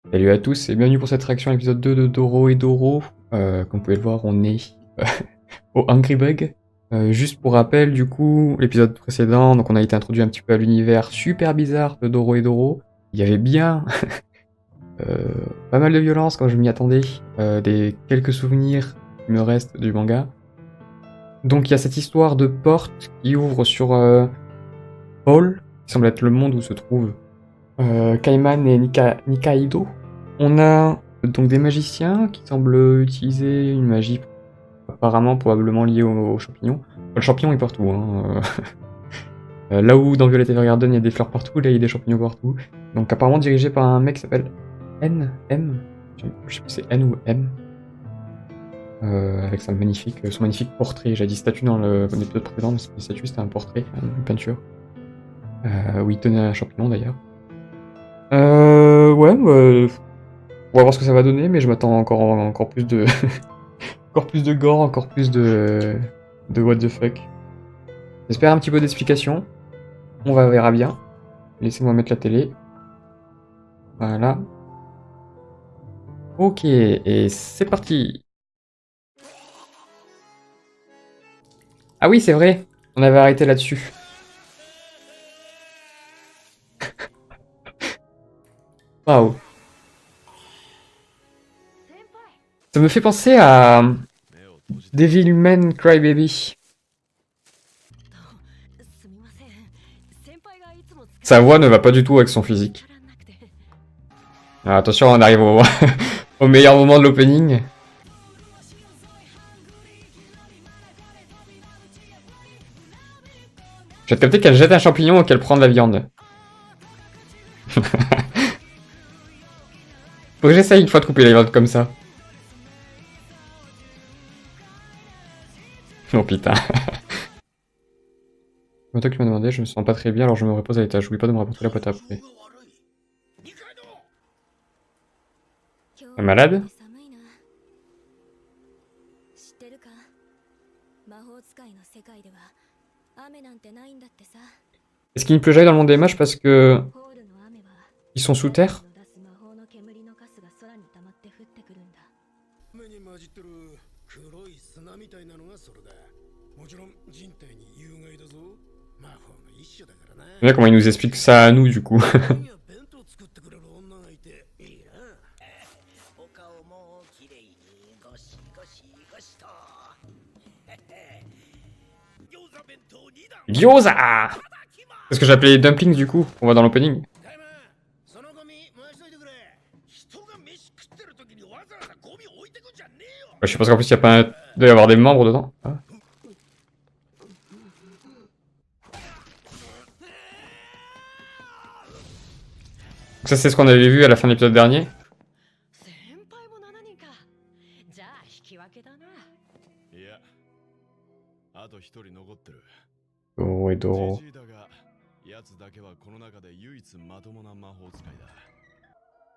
Salut à tous et bienvenue pour cette réaction à l'épisode 2 de Doro et Doro. Comme vous pouvez le voir, on est au Hungry Bug. Juste pour rappel, du coup, l'épisode précédent, donc on a été introduit un petit peu à l'univers super bizarre de Doro et Doro. Il y avait bien pas mal de violence quand je m'y attendais, des quelques souvenirs qui me restent du manga. Donc il y a cette histoire de porte qui ouvre sur Hall, qui semble être le monde où se trouvent Kaiman et Nikaido. On a donc des magiciens qui semblent utiliser une magie apparemment probablement liée aux champignons. Le champignon est partout. Hein. Là où dans Violet Evergarden il y a des fleurs partout, là il y a des champignons partout. Donc apparemment dirigé par un mec qui s'appelle N, M, je sais plus si c'est N ou M. Avec son magnifique portrait. J'ai dit statue dans l'épisode précédent, mais c'était une statue, c'était un portrait, une peinture. Où il tenait un champignon d'ailleurs. Ouais, on va voir ce que ça va donner, mais je m'attends encore plus de encore plus de gore, encore plus de what the fuck. J'espère un petit peu d'explication. On verra bien. Laissez-moi mettre la télé. Voilà. Ok, et c'est parti. Ah oui, c'est vrai. On avait arrêté là-dessus. Waouh. Ça me fait penser à Devilman Crybaby. Sa voix ne va pas du tout avec son physique. Alors, attention, on arrive au meilleur moment de l'opening. J'ai capté qu'elle jette un champignon et qu'elle prend de la viande. Faut que j'essaye une fois de couper la viande comme ça. Oh putain. C'est toi qui m'as demandé, je me sens pas très bien alors je me repose à l'étage. J'oublie pas de me rapporter la boîte après. T'es malade? Est-ce qu'il ne pleut jamais dans le monde des mages parce que ils sont sous terre? C'est bien comment il nous explique ça à nous du coup. Gyoza! C'est ce que j'appelais les dumplings du coup, on va dans l'opening. Je suppose qu'en plus il y a pas il doit y avoir des membres dedans. Ah. Ça c'est ce qu'on avait vu à la fin de l'épisode dernier. Doro et Doro.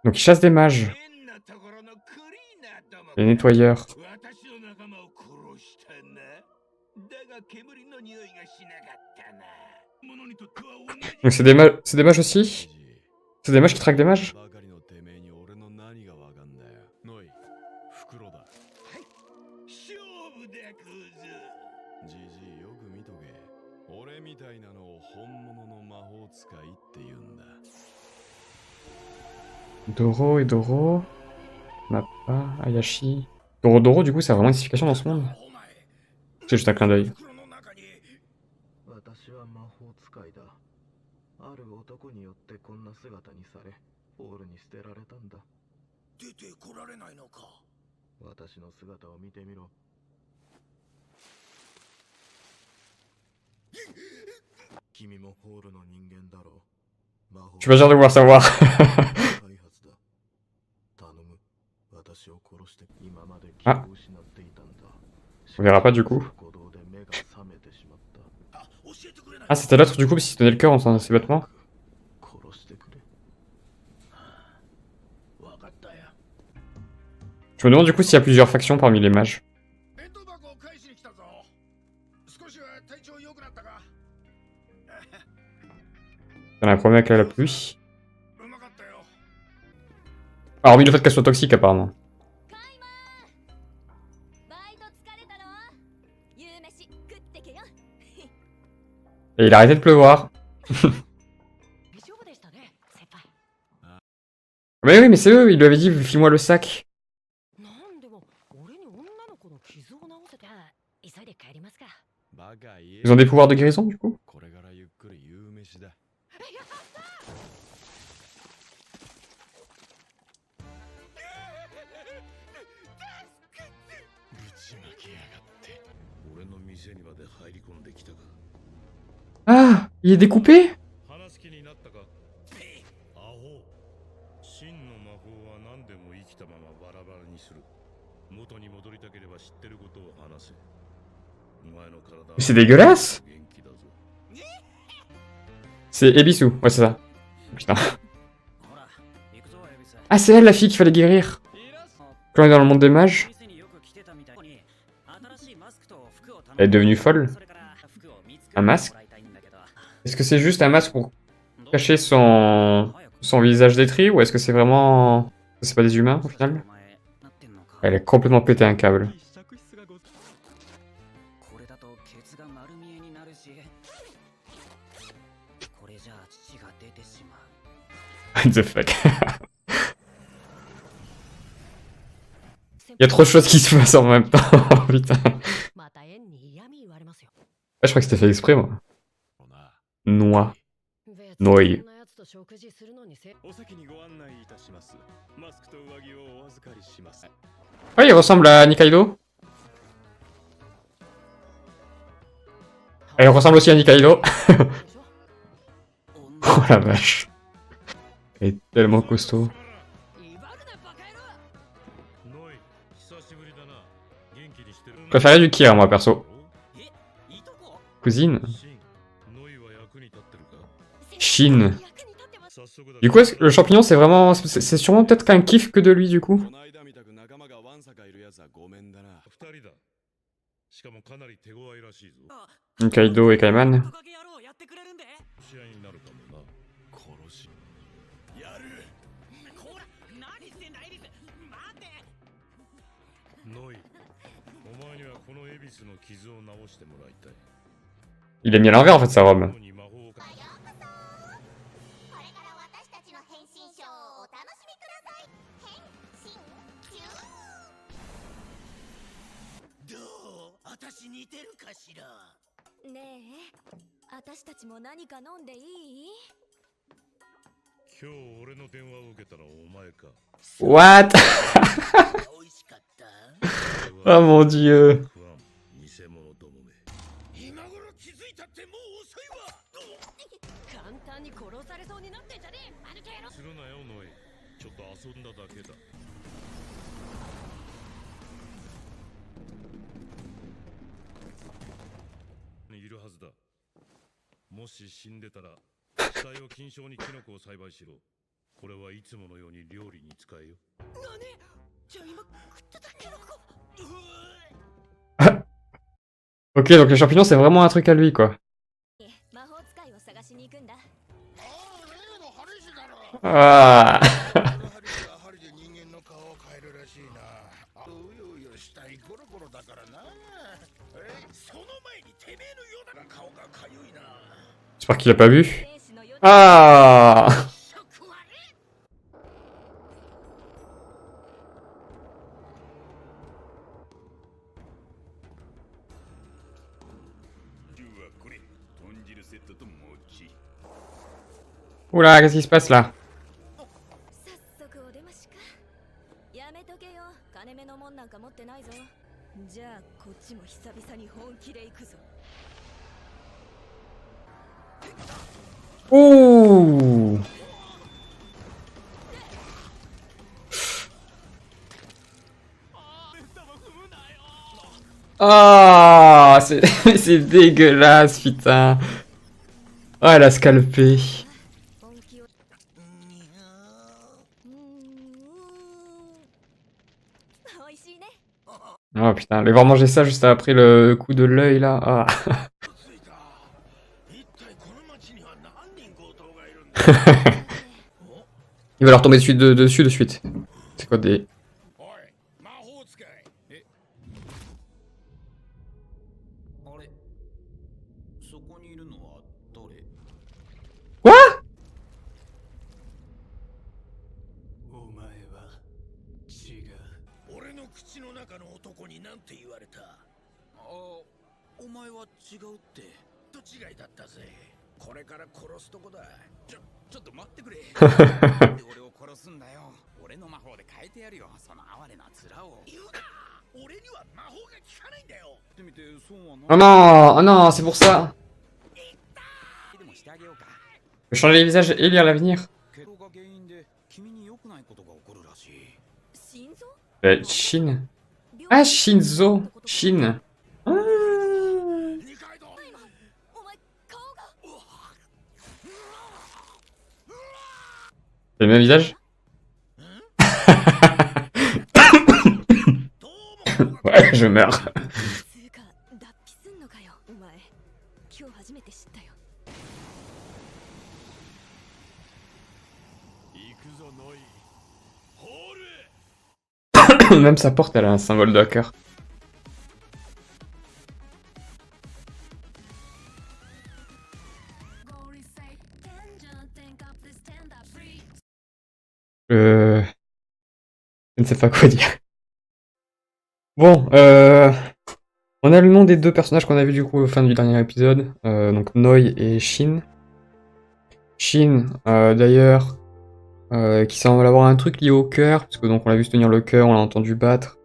Donc ils chassent des mages. Les nettoyeurs. Donc c'est des mages aussi? C'est des mages qui traquent des mages? Doro et Doro. Mappa, Ayashi. Doro Doro, du coup, ça a vraiment une signification dans ce monde? C'est juste un clin d'œil. Je suis pas sûr de vouloir savoir. Ah, on verra pas du coup. Ah, c'était l'autre du coup, parce qu'il tenait le cœur en faisant ses vêtements. Je me demande du coup s'il y a plusieurs factions parmi les mages. Il y en a un premier avec la pluie. Hormis le fait qu'elle soit toxique, apparemment. Et il a arrêté de pleuvoir. Mais oui, mais c'est eux, il lui avait dit, file-moi le sac. Ils ont des pouvoirs de guérison, du coup? Ah, il est découpé? Mais c'est dégueulasse! C'est Ebisu, ouais c'est ça. Putain. Ah c'est elle la fille qu'il fallait guérir. Quand on est dans le monde des mages. Elle est devenue folle. Un masque? Est-ce que c'est juste un masque pour cacher son visage détruit ou est-ce que c'est vraiment... C'est pas des humains au final? Elle est complètement pété un câble. What the fuck? Il y a trop de choses qui se passent en même temps, putain. Ah, je crois que c'était fait exprès, moi. Noix. Noi. Ouais, il ressemble à Nikaido. Elle ressemble aussi à Nikaido. Oh la vache. Elle est tellement costaud. Je préférais du Kira, moi, perso. Cousine. Shin. Du coup, est-ce que le champignon, c'est vraiment... C'est sûrement peut-être qu'un kiff que de lui, du coup. Kaido et Kaiman. Il est mis à l'envers en fait sa robe. What? Oh mon dieu. Ok, donc les champignons c'est vraiment un truc à lui quoi. Ah. J'espère qu'il a pas vu. Ah. Oula, qu'est-ce qui se passe là? Ouh. Ah, c'est dégueulasse, putain. Oh, elle a scalpé. Oh putain, aller voir manger ça juste après le coup de l'œil là. Ah. Il va leur tomber dessus de suite. C'est quoi des... おい魔法使いあれそこにいるのは誰 Quoi? お前は違う俺の口の中の男に何て言われたお前は違うってと違いだったぜこれから殺すとこだちょっと待ってくれなんで俺を殺すんだよ俺の魔法で変えてやるよその哀れな面を言うな俺には魔法が効かないんだよってみてそうは Oh non, oh non, c'est pour ça. でもしてあげようか Je changer les visages et lire l'avenir. 怪我が原因で君に良くないことが起こるらしい Shin. Ah, Shinzo. Shin. Ah. 二階堂お前顔が C'est le même visage? Ouais, je meurs. つうか脱皮すんのかよお前今日初めて知ったよ 行くぞノイホール Même sa porte, elle a un symbole de hacker. Je ne sais pas quoi dire. Bon, on a le nom des deux personnages qu'on a vu du coup au fin du dernier épisode, donc Noi et Shin. Shin, d'ailleurs, qui semble avoir un truc lié au cœur, parce que donc on l'a vu se tenir le cœur, on l'a entendu battre.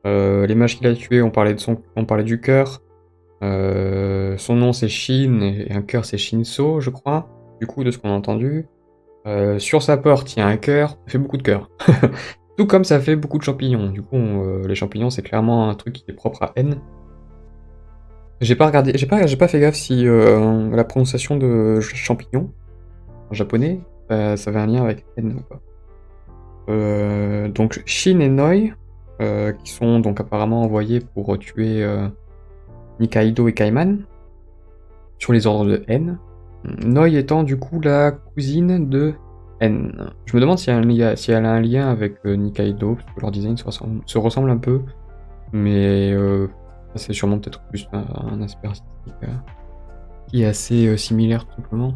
Les mages qu'il a tués, on parlait du cœur. Son nom c'est Shin et un cœur c'est Shinso, je crois. Du coup, de ce qu'on a entendu. Sur sa porte, il y a un cœur, ça fait beaucoup de cœurs. Tout comme ça fait beaucoup de champignons. Du coup, les champignons, c'est clairement un truc qui est propre à N. J'ai pas regardé, j'ai pas fait gaffe si la prononciation de champignon en japonais, ça avait un lien avec N ou pas. Donc Shin et Noi, qui sont donc apparemment envoyés pour tuer Nikaido et Kaiman sur les ordres de N. Noi étant du coup la cousine de N. Je me demande si elle a un lien avec Nikaido, parce que leur design se ressemble un peu, mais c'est sûrement peut-être plus un aspect artistique qui est assez similaire tout simplement.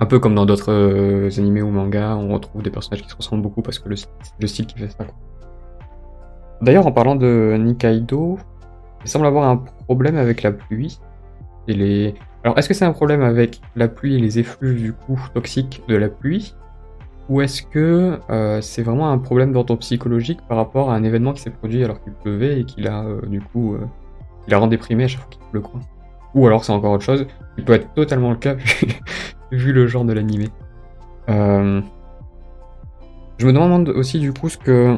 Un peu comme dans d'autres animés ou mangas, on retrouve des personnages qui se ressemblent beaucoup parce que c'est le style qui fait ça. D'ailleurs, en parlant de Nikaido, il semble avoir un problème avec la pluie et les... Alors, est-ce que c'est un problème avec la pluie et les effluves du coup toxiques de la pluie, ou est-ce que c'est vraiment un problème d'ordre psychologique par rapport à un événement qui s'est produit alors qu'il pleuvait et qu'il a du coup il la rend déprimé à chaque fois qu'il pleut quoi. Ou alors c'est encore autre chose, qui peut être totalement le cas vu le genre de l'animé. Je me demande aussi du coup ce que...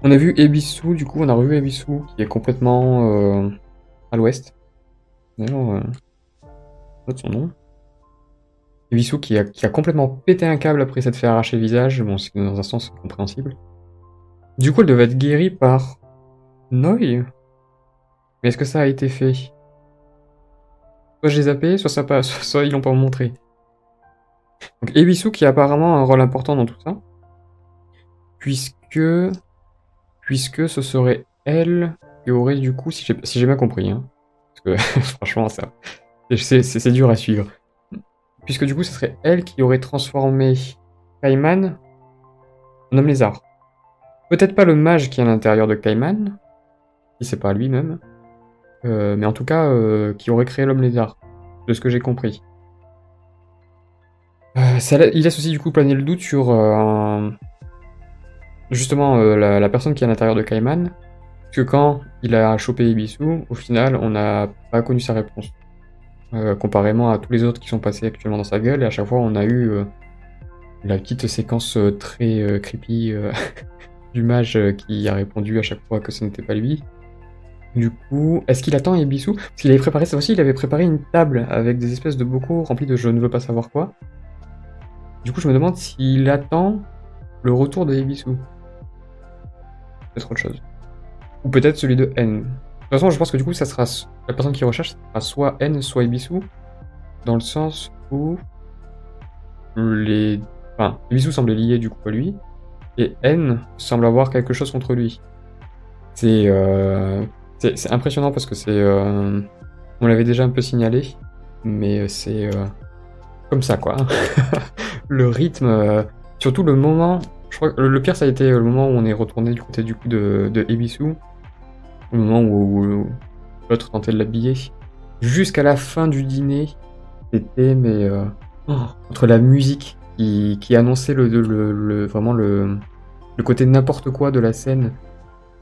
On a vu Ebisu, du coup on a revu Ebisu qui est complètement à l'ouest. D'ailleurs, note son nom. Ebisu qui a complètement pété un câble après s'être fait arracher le visage. Bon, c'est dans un sens compréhensible. Du coup, elle devait être guérie par Noi. Mais est-ce que ça a été fait? Soit j'ai zappé, soit ils l'ont pas montré. Donc Ebisu qui a apparemment un rôle important dans tout ça. Puisque ce serait elle qui aurait du coup, si j'ai bien compris, hein. Parce que franchement, ça, c'est dur à suivre. Puisque du coup, ce serait elle qui aurait transformé Kaiman en homme lézard. Peut-être pas le mage qui est à l'intérieur de Kaiman, si c'est pas lui-même, mais en tout cas, qui aurait créé l'homme lézard, de ce que j'ai compris. Il laisse aussi du coup planer le doute sur justement la personne qui est à l'intérieur de Kaiman. Parce que quand il a chopé Ebisu, au final, on n'a pas connu sa réponse. Comparément à tous les autres qui sont passés actuellement dans sa gueule, et à chaque fois, on a eu la petite séquence très creepy du mage qui a répondu à chaque fois que ce n'était pas lui. Du coup, est-ce qu'il attend Ebisu? Parce qu'il avait préparé, ça aussi, il avait préparé une table avec des espèces de bocaux remplis de je ne veux pas savoir quoi. Du coup, je me demande s'il attend le retour de Ebisu. Peut-être autre chose. Ou peut-être celui de N. De toute façon, je pense que du coup, ça sera la personne qui recherche, ça sera soit N, soit Ebisu, dans le sens où Enfin, Ebisu semblait lié du coup à lui, et N semble avoir quelque chose contre lui. C'est impressionnant parce que on l'avait déjà un peu signalé, mais c'est comme ça quoi. Le rythme, surtout le moment, je crois que le pire ça a été le moment où on est retourné du côté du coup de Ebisu, au moment où l'autre tentait de l'habiller. Jusqu'à la fin du dîner, c'était entre la musique qui annonçait vraiment le côté n'importe quoi de la scène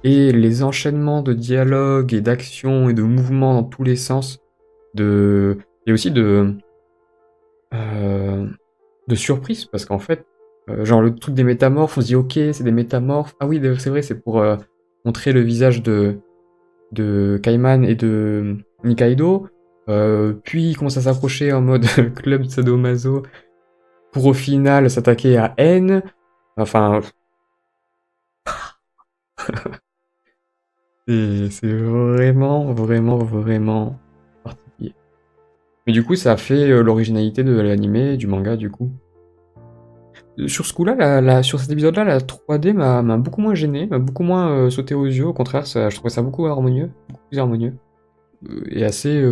et les enchaînements de dialogues et d'actions et de mouvements dans tous les sens, et aussi de surprise parce qu'en fait, genre le truc des métamorphes, on se dit ok c'est des métamorphes, ah oui c'est vrai c'est pour montrer le visage de Kaiman et de Nikaido, puis il commence à s'approcher en mode club sadomaso pour au final s'attaquer à N, enfin c'est vraiment, vraiment, vraiment particulier. Mais du coup, ça a fait l'originalité de l'animé et du manga, du coup. Sur ce coup-là, sur cet épisode-là, la 3D m'a beaucoup moins gêné, m'a beaucoup moins sauté aux yeux. Au contraire, je trouvais ça beaucoup harmonieux, beaucoup plus harmonieux. Et assez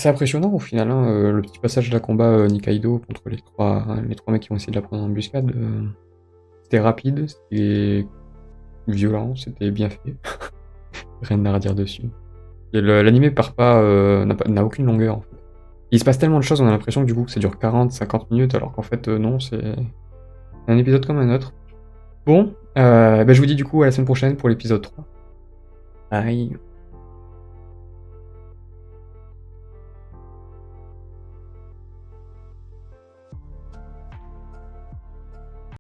impressionnant au final. Hein, le petit passage de la combat Nikaido contre les trois mecs qui ont essayé de la prendre en embuscade. C'était rapide, c'était violent, c'était bien fait. Rien à redire dessus. L'animé n'a aucune longueur en fait. Il se passe tellement de choses, on a l'impression que du coup ça dure 40-50 minutes, alors qu'en fait non, c'est un épisode comme un autre. Bon, je vous dis du coup à la semaine prochaine pour l'épisode 3. Bye.